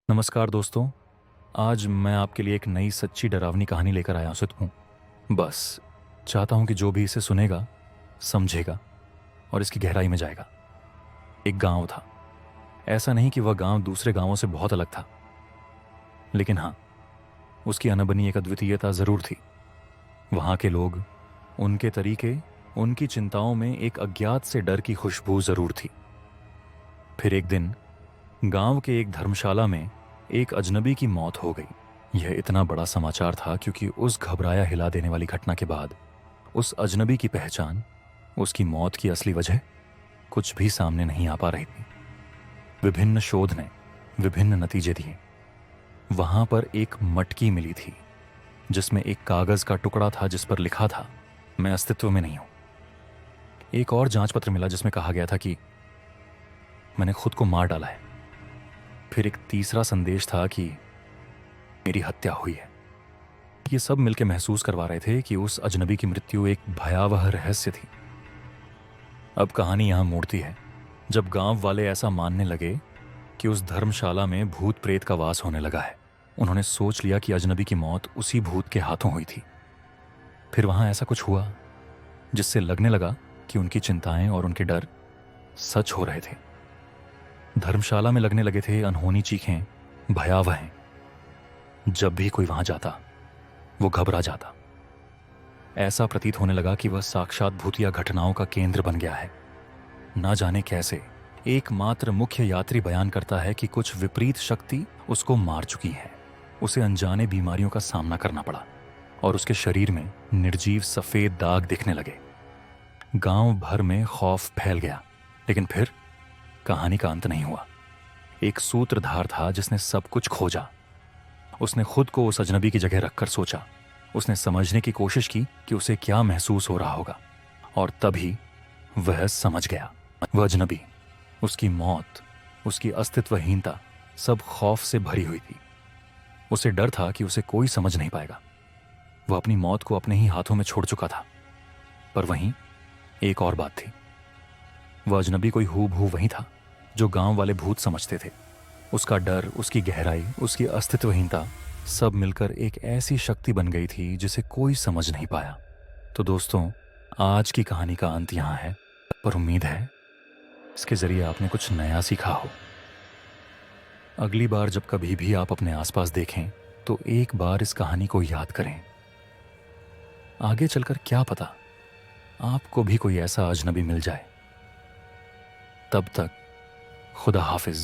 नमस्कार दोस्तों। आज मैं आपके लिए एक नई सच्ची डरावनी कहानी लेकर आया हूँ। बस चाहता हूँ कि जो भी इसे सुनेगा समझेगा और इसकी गहराई में जाएगा। एक गांव था। ऐसा नहीं कि वह गांव दूसरे गांवों से बहुत अलग था, लेकिन हाँ, उसकी अनबनी एक अद्वितीयता ज़रूर थी। वहाँ के लोग, उनके तरीके, उनकी चिंताओं में एक अज्ञात से डर की खुशबू ज़रूर थी। फिर एक दिन गांव के एक धर्मशाला में एक अजनबी की मौत हो गई। यह इतना बड़ा समाचार था क्योंकि उस घबराया हिला देने वाली घटना के बाद उस अजनबी की पहचान, उसकी मौत की असली वजह कुछ भी सामने नहीं आ पा रही थी। विभिन्न शोध ने विभिन्न नतीजे दिए। वहां पर एक मटकी मिली थी जिसमें एक कागज का टुकड़ा था जिस पर लिखा था, मैं अस्तित्व में नहीं हूं। एक और जांच पत्र मिला जिसमें कहा गया था कि मैंने खुद को मार डाला है। फिर एक तीसरा संदेश था कि मेरी हत्या हुई है। ये सब मिलकर महसूस करवा रहे थे कि उस अजनबी की मृत्यु एक भयावह रहस्य थी। अब कहानी यहां मोड़ती है जब गांव वाले ऐसा मानने लगे कि उस धर्मशाला में भूत प्रेत का वास होने लगा है। उन्होंने सोच लिया कि अजनबी की मौत उसी भूत के हाथों हुई थी। फिर वहां ऐसा कुछ हुआ जिससे लगने लगा कि उनकी चिंताएं और उनके डर सच हो रहे थे। धर्मशाला में लगने लगे थे अनहोनी चीखें, भयावह। जब भी कोई वहां जाता वो घबरा जाता। ऐसा प्रतीत होने लगा कि वह साक्षात भूतिया घटनाओं का केंद्र बन गया है। ना जाने कैसे एकमात्र मुख्य यात्री बयान करता है कि कुछ विपरीत शक्ति उसको मार चुकी है। उसे अनजाने बीमारियों का सामना करना पड़ा और उसके शरीर में निर्जीव सफेद दाग दिखने लगे। गांव भर में खौफ फैल गया, लेकिन फिर कहानी का अंत नहीं हुआ। एक सूत्रधार था जिसने सब कुछ खोजा। उसने खुद को उस अजनबी की जगह रखकर सोचा। उसने समझने की कोशिश की कि उसे क्या महसूस हो रहा होगा, और तभी वह समझ गया। वह अजनबी, उसकी मौत, उसकी अस्तित्वहीनता सब खौफ से भरी हुई थी। उसे डर था कि उसे कोई समझ नहीं पाएगा। वह अपनी मौत को अपने ही हाथों में छोड़ चुका था। पर वहीं एक और बात थी। वह अजनबी कोई हूबहू वही था जो गांव वाले भूत समझते थे। उसका डर, उसकी गहराई, उसकी अस्तित्वहीनता सब मिलकर एक ऐसी शक्ति बन गई थी जिसे कोई समझ नहीं पाया। तो दोस्तों, आज की कहानी का अंत यहाँ है, पर उम्मीद है इसके जरिए आपने कुछ नया सीखा हो। अगली बार जब कभी भी आप अपने आसपास देखें तो एक बार इस कहानी को याद करें। आगे चलकर क्या पता आपको भी कोई ऐसा अजनबी मिल जाए। तब तक खुदा हाफिज।